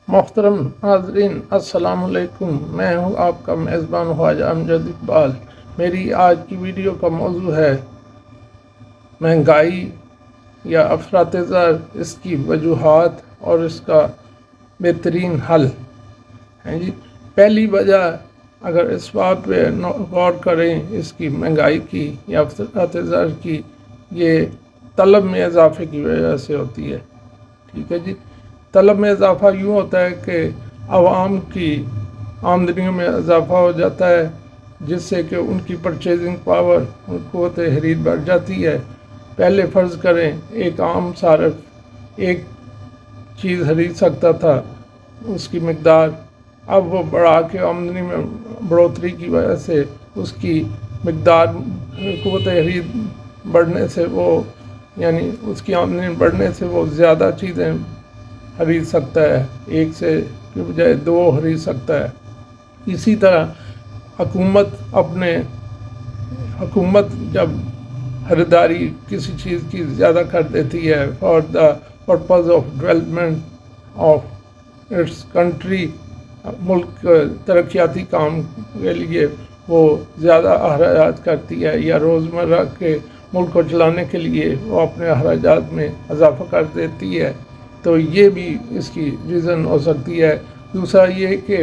محترم ناظرین السلام علیکم، میں ہوں آپ کا میزبان خواجہ امجد اقبال۔ میری آج کی ویڈیو کا موضوع ہے مہنگائی یا افراط زر، اس کی وجوہات اور اس کا بہترین حل ہے جی۔ پہلی وجہ اگر اس بات پہ غور کریں اس کی مہنگائی کی یا افراط زر کی، یہ طلب میں اضافے کی وجہ سے ہوتی ہے، ٹھیک ہے جی۔ طلب میں اضافہ یوں ہوتا ہے کہ عوام کی آمدنیوں میں اضافہ ہو جاتا ہے، جس سے کہ ان کی پرچیزنگ پاور، قوت خرید بڑھ جاتی ہے۔ پہلے فرض کریں ایک عام صارف ایک چیز خرید سکتا تھا، اس کی مقدار، اب وہ بڑھا کے آمدنی میں بڑھوتری کی وجہ سے اس کی مقدار، قوت خرید بڑھنے سے یعنی اس کی آمدنی بڑھنے سے وہ زیادہ چیزیں خرید سکتا ہے، ایک سے کے بجائے دو خرید سکتا ہے۔ اسی طرح حکومت جب خریداری کسی چیز کی زیادہ کر دیتی ہے for the purpose of development of its country, ملک ترقیاتی کام کے لیے وہ زیادہ اخراجات کرتی ہے، یا روزمرہ کے ملک کو چلانے کے لیے وہ اپنے اخراجات میں اضافہ کر دیتی ہے، تو یہ بھی اس کی ریزن ہو سکتی ہے۔ دوسرا یہ کہ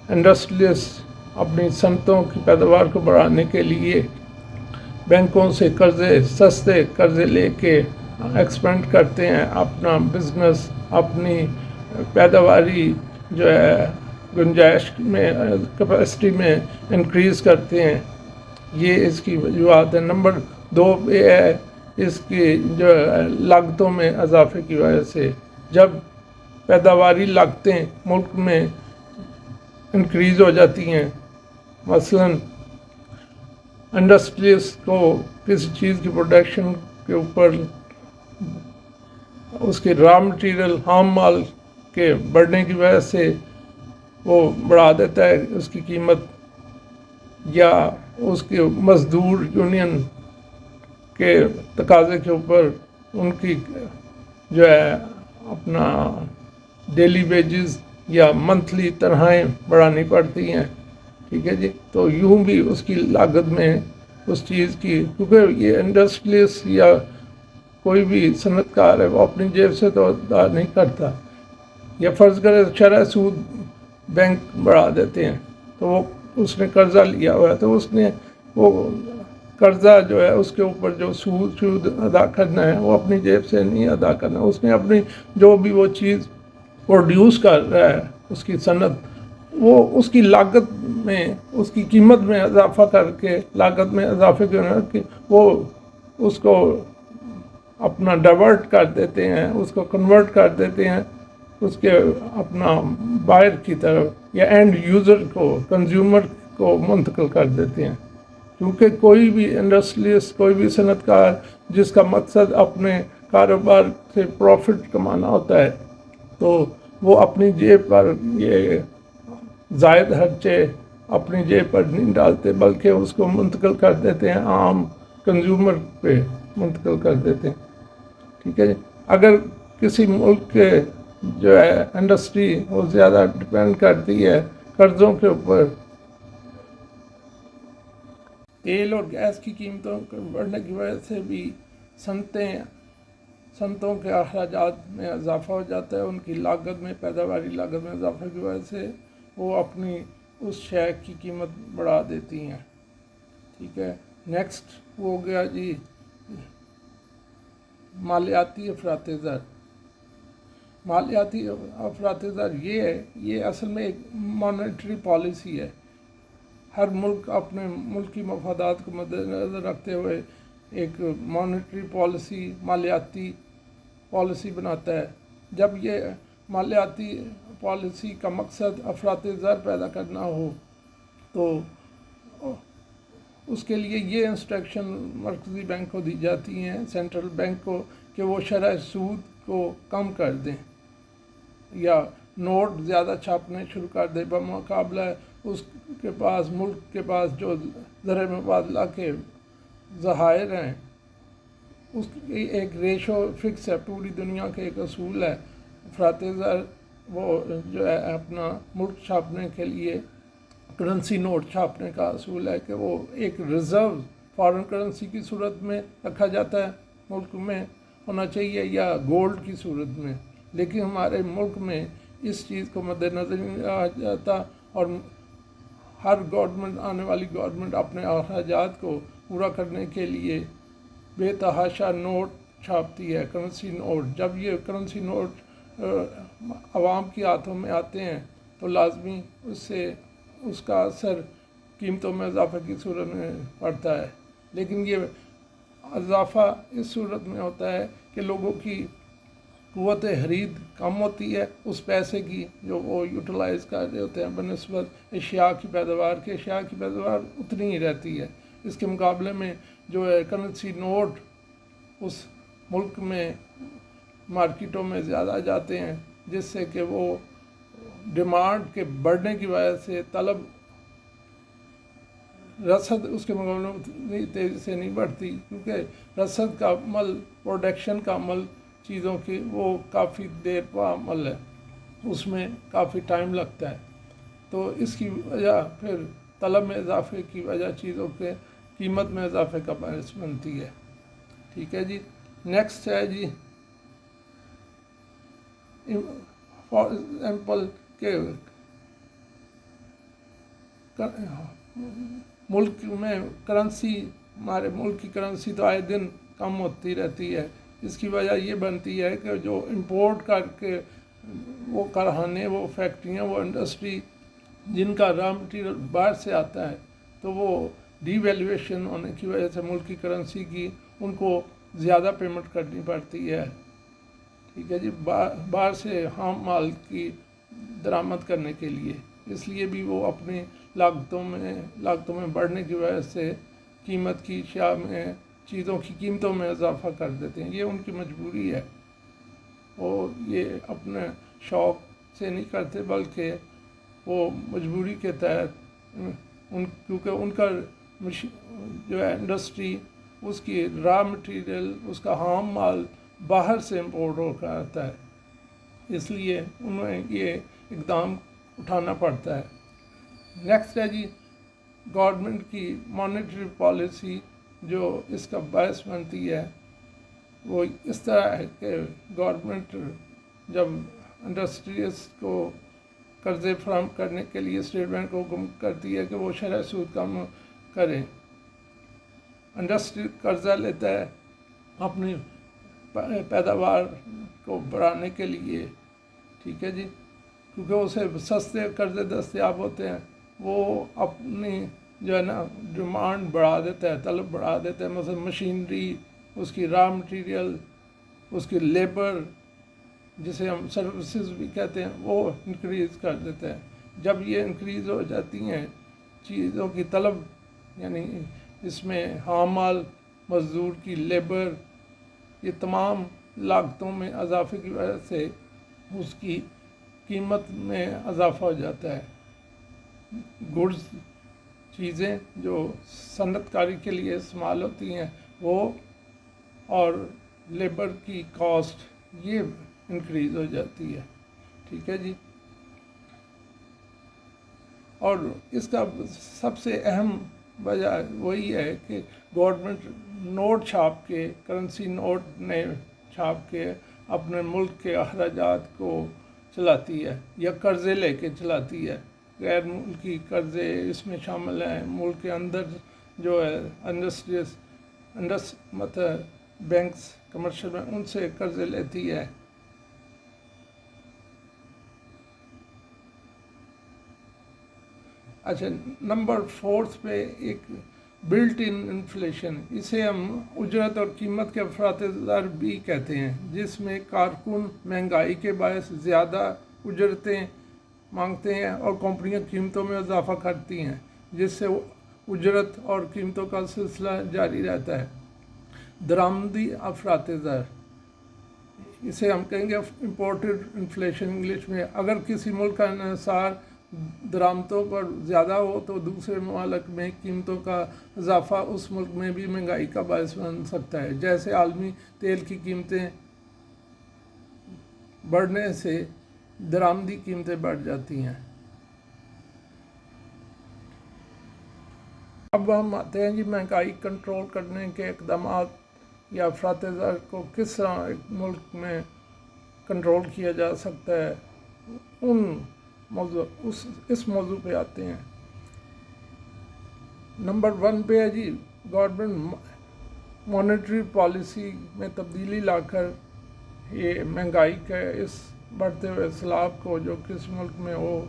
انڈسٹریلسٹ اپنی صنعتوں کی پیداوار کو بڑھانے کے لیے بینکوں سے سستے قرضے لے کے ایکسپینڈ کرتے ہیں، اپنا بزنس، اپنی پیداواری جو ہے گنجائش میں، کیپیسٹی میں انکریز کرتے ہیں۔ یہ اس کی وجوہات ہے۔ نمبر 2 یہ ہے اس کی جو لاگتوں میں اضافے کی وجہ سے، جب پیداواری لاگتیں ملک میں انکریز ہو جاتی ہیں، مثلاً انڈسٹریز کو کسی چیز کی پروڈکشن کے اوپر اس کے را مٹیریل، خام مال کے بڑھنے کی وجہ سے وہ بڑھا دیتا ہے اس کی قیمت، یا اس کے مزدور یونین کے تقاضے کے اوپر ان کی جو ہے اپنا ڈیلی ویجز یا منتھلی تنخواہیں بڑھانی پڑتی ہیں، ٹھیک ہے جی۔ تو یوں بھی اس کی لاگت میں اس چیز کی، کیونکہ یہ انڈسٹریلسٹ یا کوئی بھی صنعت کار ہے وہ اپنی جیب سے تو ادا نہیں کرتا، یا فرض کرے شرح سود بینک بڑھا دیتے ہیں، تو وہ اس نے قرضہ لیا ہوا ہے، تو اس نے وہ قرضہ جو ہے اس کے اوپر جو سود ادا کرنا ہے وہ اپنی جیب سے نہیں ادا کرنا، اس نے اپنی جو بھی وہ چیز پروڈیوس کر رہا ہے اس کی صنعت، وہ اس کی لاگت میں، اس کی قیمت میں اضافہ کر کے، لاگت میں اضافے کے وہ اس کو اپنا ڈائیورٹ کر دیتے ہیں، اس کو کنورٹ کر دیتے ہیں اس کے اپنا بائر کی طرف، یا اینڈ یوزر کو، کنزیومر کو منتقل کر دیتے ہیں۔ کیونکہ کوئی بھی انڈسٹریلسٹ، کوئی بھی صنعت کار جس کا مقصد اپنے کاروبار سے پروفٹ کمانا ہوتا ہے، تو وہ اپنی جیب پر یہ زائد خرچے اپنی جیب پر نہیں ڈالتے، بلکہ اس کو منتقل کر دیتے ہیں، عام کنزیومر پہ منتقل کر دیتے ہیں، ٹھیک ہے جی۔ اگر کسی ملک کے جو ہے انڈسٹری وہ زیادہ ڈپینڈ کرتی ہے قرضوں کے اوپر، تیل اور گیس کی قیمتوں کے بڑھنے کی وجہ سے بھی صنعتوں کے اخراجات میں اضافہ ہو جاتا ہے، ان کی لاگت میں، پیداواری لاگت میں اضافے کی وجہ سے وہ اپنی اس شے کی قیمت بڑھا دیتی ہیں، ٹھیک ہے۔ نیکسٹ ہو گیا جی مالیاتی افراط زر۔ مالیاتی افراط زر یہ اصل میں ایک مانیٹری پالیسی ہے۔ ہر ملک اپنے ملکی مفادات کو مد نظر رکھتے ہوئے ایک مانیٹری پالیسی، مالیاتی پالیسی بناتا ہے۔ جب یہ مالیاتی پالیسی کا مقصد افراط زر پیدا کرنا ہو تو اس کے لیے یہ انسٹرکشن مرکزی بینک کو دی جاتی ہیں، سینٹرل بینک کو، کہ وہ شرح سود کو کم کر دیں یا نوٹ زیادہ چھاپنے شروع کر دیں، بمقابلہ اس کے پاس، ملک کے پاس جو زر مبادلہ کے ذخائر ہیں اس کی ایک ریشو فکس ہے، پوری دنیا کے ایک اصول ہے افراط زر وہ جو ہے اپنا ملک چھاپنے کے لیے کرنسی نوٹ چھاپنے کا اصول ہے کہ وہ ایک ریزرو فارن کرنسی کی صورت میں رکھا جاتا ہے، ملک میں ہونا چاہیے، یا گولڈ کی صورت میں. لیکن ہمارے ملک میں اس چیز کو مد نظر نہیں رکھا جاتا، اور ہر گورنمنٹ، آنے والی گورنمنٹ اپنے اخراجات کو پورا کرنے کے لیے بے تحاشا نوٹ چھاپتی ہے، کرنسی نوٹ. جب یہ کرنسی نوٹ عوام کے ہاتھوں میں آتے ہیں تو لازمی اس کا اثر قیمتوں میں اضافے کی صورت میں پڑتا ہے. لیکن یہ اضافہ اس صورت میں ہوتا ہے کہ لوگوں کی قوت خرید کم ہوتی ہے اس پیسے کی جو وہ یوٹیلائز کر رہے ہوتے ہیں بنسبت اشیاء کی پیداوار کے. اشیاء کی پیداوار اتنی ہی رہتی ہے. اس کے مقابلے میں جو ہے کرنسی نوٹ اس ملک میں مارکیٹوں میں زیادہ جاتے ہیں، جس سے کہ وہ ڈیمانڈ کے بڑھنے کی وجہ سے طلب رسد اس کے مقابلے میں اتنی تیزی سے نہیں بڑھتی، کیونکہ رسد کا عمل، پروڈکشن کا عمل چیزوں کی وہ کافی دیر پا عمل ہے، اس میں کافی ٹائم لگتا ہے. تو اس کی وجہ پھر طلب میں اضافے کی وجہ چیزوں کے قیمت میں اضافے کا باعث بنتی ہے. ٹھیک ہے جی. نیکسٹ ہے جی، فار ایگزامپل کہ ملک میں کرنسی، ہمارے ملک کی کرنسی تو آئے دن کم ہوتی رہتی ہے. اس کی وجہ یہ بنتی ہے کہ جو امپورٹ کر کے وہ کارخانے، وہ فیکٹریاں، وہ انڈسٹری جن کا را مٹیریل باہر سے آتا ہے، تو وہ ڈی ویلیویشن ہونے کی وجہ سے ملک کی کرنسی کی ان کو زیادہ پیمنٹ کرنی پڑتی ہے. ٹھیک ہے جی. باہر سے خام مال کی درآمد کرنے کے لیے، اس لیے بھی وہ اپنی لاگتوں میں بڑھنے کی وجہ سے قیمت کی اشیاء میں، چیزوں کی قیمتوں میں اضافہ کر دیتے ہیں. یہ ان کی مجبوری ہے، وہ یہ اپنے شوق سے نہیں کرتے، بلکہ وہ مجبوری کے تحت کیونکہ ان کا جو ہے انڈسٹری، اس کی را مٹیریل، اس کا خام مال باہر سے امپورٹ ہو کر آتا ہے، اس لیے انہیں یہ اقدام اٹھانا پڑتا ہے. نیکسٹ ہے جی، گورنمنٹ کی مانیٹری پالیسی جو اس کا باعث بنتی ہے وہ اس طرح ہے کہ گورنمنٹ جب انڈسٹریز کو قرضے فراہم کرنے کے لیے اسٹیٹ بینک کو حکم کرتی ہے کہ وہ شرح سود کم کریں. انڈسٹری قرضہ لیتا ہے اپنی پیداوار کو بڑھانے کے لیے. ٹھیک ہے جی. کیونکہ اسے سستے قرضے دستیاب ہوتے ہیں، وہ اپنی جو ہے نا ڈیمانڈ بڑھا دیتا ہے، طلب بڑھا دیتا ہے. مثلا مشینری، اس کی را مٹیریل، اس کی لیبر، جسے ہم سروسز بھی کہتے ہیں، وہ انکریز کر دیتا ہے. جب یہ انکریز ہو جاتی ہیں چیزوں کی طلب، یعنی اس میں خام مال، مزدور کی لیبر، یہ تمام لاگتوں میں اضافے کی وجہ سے اس کی قیمت میں اضافہ ہو جاتا ہے. گڈز، چیزیں جو صنعت کاری کے لیے استعمال ہوتی ہیں وہ، اور لیبر کی کاسٹ، یہ انکریز ہو جاتی ہے. ٹھیک ہے جی. اور اس کا سب سے اہم وجہ وہی ہے کہ گورنمنٹ نوٹ چھاپ کے، کرنسی نوٹ نے چھاپ کے اپنے ملک کے اخراجات کو چلاتی ہے، یا قرضے لے کے چلاتی ہے. غیر ملکی قرضے اس میں شامل ہیں. ملک کے اندر جو ہے انڈسٹریز، مطلب بینکس، کمرشل بینک، ان سے قرضے لیتی ہے. اچھا، نمبر 4 پہ ایک بلٹ ان انفلیشن، اسے ہم اجرت اور قیمت کے افراط زر بھی کہتے ہیں، جس میں کارکن مہنگائی کے باعث زیادہ اجرتیں مانگتے ہیں اور کمپنیاں قیمتوں میں اضافہ کرتی ہیں، جس سے اجرت اور قیمتوں کا سلسلہ جاری رہتا ہے. درآمدی افراط زر، اسے ہم کہیں گے امپورٹڈ انفلیشن انگلش میں. اگر کسی ملک کا انحصار درآمدوں پر زیادہ ہو تو دوسرے ممالک میں قیمتوں کا اضافہ اس ملک میں بھی مہنگائی کا باعث بن سکتا ہے. جیسے عالمی تیل کی قیمتیں بڑھنے سے درآمدی قیمتیں بڑھ جاتی ہیں۔ اب ہم آتے ہیں جی مہنگائی کنٹرول کرنے کے اقدامات یا افراط زر کو کس طرح ایک ملک میں کنٹرول کیا جا سکتا ہے، اس موضوع پہ آتے ہیں۔ نمبر 1 پہ ہے جی گورنمنٹ مانیٹری پالیسی میں تبدیلی لا کر یہ مہنگائی کے اس بڑھتے ہوئے سیلاب کو جو کس ملک میں ہو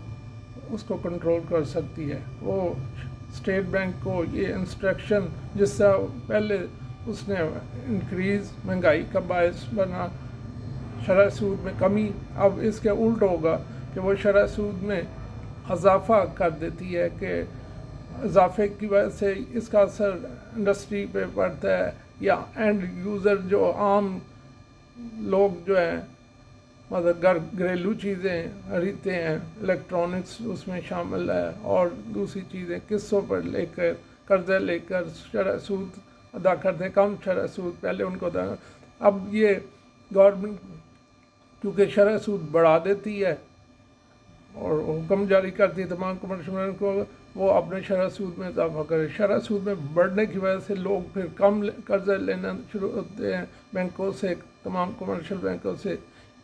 اس کو کنٹرول کر سکتی ہے۔ وہ اسٹیٹ بینک کو یہ انسٹرکشن، جس طرح پہلے اس نے انکریز مہنگائی کا باعث بنا شرح سود میں کمی، اب اس کے الٹ ہوگا کہ وہ شرح سود میں اضافہ کر دیتی ہے کہ اضافے کی وجہ سے اس کا اثر انڈسٹری پہ پڑتا ہے یا اینڈ یوزر جو عام لوگ جو ہیں، مطلب گھریلو چیزیں خریدتے ہیں، الیکٹرانکس اس میں شامل ہے اور دوسری چیزیں قسطوں پر لے کر قرضے لے کر شرح سود ادا کرتے ہیں، کم شرح سود پہلے ان کو ادا۔ اب یہ گورنمنٹ کیونکہ شرح سود بڑھا دیتی ہے اور حکم جاری کرتی ہے تمام کمرشل بینک کو وہ اپنے شرح سود میں اضافہ کرے۔ شرح سود میں بڑھنے کی وجہ سے لوگ پھر کم قرضے لینا شروع ہوتے ہیں بینکوں سے، تمام کمرشل بینکوں سے،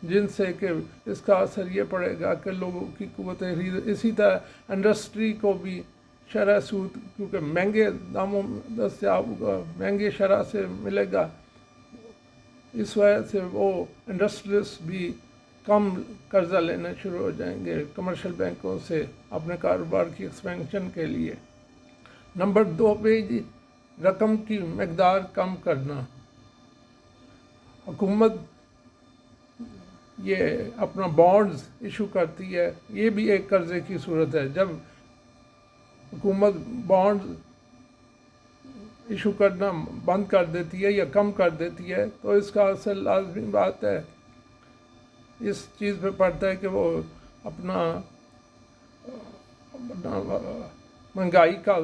جن سے کہ اس کا اثر یہ پڑے گا کہ لوگوں کی قوت خرید، اسی طرح انڈسٹری کو بھی شرح سود کیونکہ مہنگے داموں دستیاب ہوگا، مہنگے شرح سے ملے گا، اس وجہ سے وہ انڈسٹریز بھی کم قرضہ لینا شروع ہو جائیں گے کمرشل بینکوں سے اپنے کاروبار کی ایکسپینشن کے لیے۔ نمبر 2 پہ جی رقم کی مقدار کم کرنا۔ حکومت یہ اپنا بانڈز ایشو کرتی ہے، یہ بھی ایک قرضے کی صورت ہے۔ جب حکومت بانڈز ایشو کرنا بند کر دیتی ہے یا کم کر دیتی ہے تو اس کا اثر لازمی بات ہے اس چیز پہ پڑتا ہے کہ وہ اپنا مہنگائی کا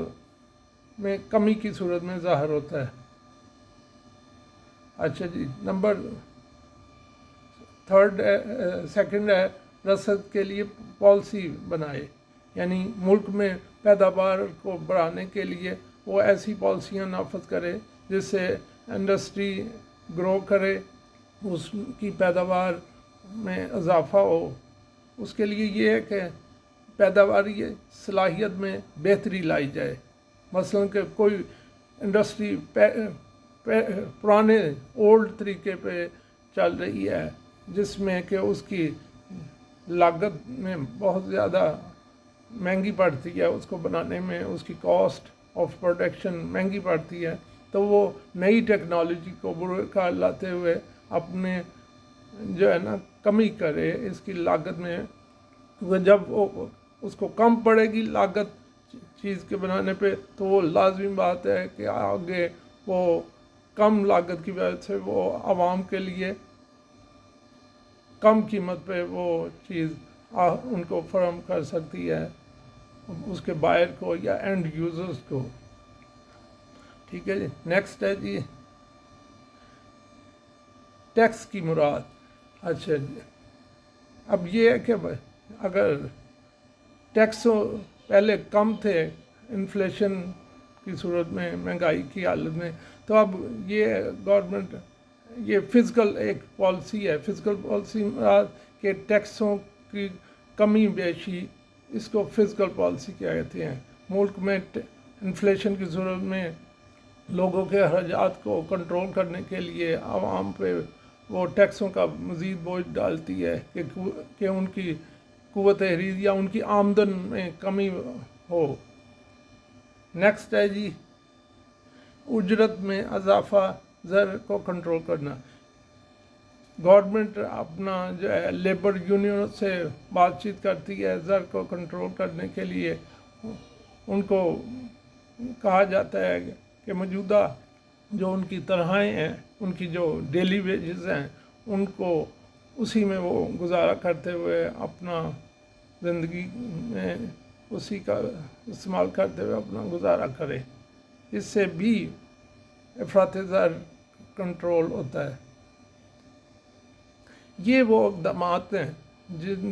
میں کمی کی صورت میں ظاہر ہوتا ہے۔ اچھا جی، نمبر 2 ہے رسد کے لیے پالیسی بنائے، یعنی ملک میں پیداوار کو بڑھانے کے لیے وہ ایسی پالیسیاں نافذ کرے جس سے انڈسٹری گرو کرے، اس کی پیداوار میں اضافہ ہو۔ اس کے لیے یہ ہے کہ پیداواری صلاحیت میں بہتری لائی جائے، مثلا کہ کوئی انڈسٹری پرانے اولڈ طریقے پہ چل رہی ہے جس میں کہ اس کی لاگت میں بہت زیادہ مہنگی پڑتی ہے، اس کو بنانے میں اس کی کاسٹ آف پروڈکشن مہنگی پڑتی ہے، تو وہ نئی ٹیکنالوجی کو کار لاتے ہوئے اپنے جو ہے نا کمی کرے اس کی لاگت میں، کیونکہ جب وہ اس کو کم پڑے گی لاگت چیز کے بنانے پہ تو وہ لازمی بات ہے کہ آگے وہ کم لاگت کی وجہ سے وہ عوام کے لیے کم قیمت پہ وہ چیز ان کو فراہم کر سکتی ہے، اس کے بائر کو یا اینڈ یوزرز کو۔ ٹھیک ہے جی، نیکسٹ ہے جی ٹیکس کی مراد۔ اچھا جی، اب یہ ہے کہ اگر ٹیکس پہلے کم تھے انفلیشن کی صورت میں، مہنگائی کی حالت میں، تو اب یہ گورنمنٹ یہ فزیکل ایک پالیسی ہے، فزیکل پالیسی مراد کہ ٹیکسوں کی کمی بیشی، اس کو فزیکل پالیسی کیا کہتے ہیں۔ ملک میں انفلیشن کی صورت میں لوگوں کے اخراجات کو کنٹرول کرنے کے لیے عوام پہ وہ ٹیکسوں کا مزید بوجھ ڈالتی ہے کہ ان کی قوت خرید یا ان کی آمدن میں کمی ہو۔ نیکسٹ ہے جی اجرت میں اضافہ، زر کو کنٹرول کرنا۔ گورنمنٹ اپنا جو ہے لیبر یونین سے بات چیت کرتی ہے زر کو کنٹرول کرنے کے لیے، ان کو کہا جاتا ہے کہ موجودہ جو ان کی تنخواہیں ہیں، ان کی جو ڈیلی ویجز ہیں، ان کو اسی میں وہ گزارا کرتے ہوئے اپنا زندگی میں اسی کا استعمال کرتے ہوئے اپنا گزارا کرے، اس سے بھی افراط زر کنٹرول ہوتا ہے۔ یہ وہ اقدامات ہیں جن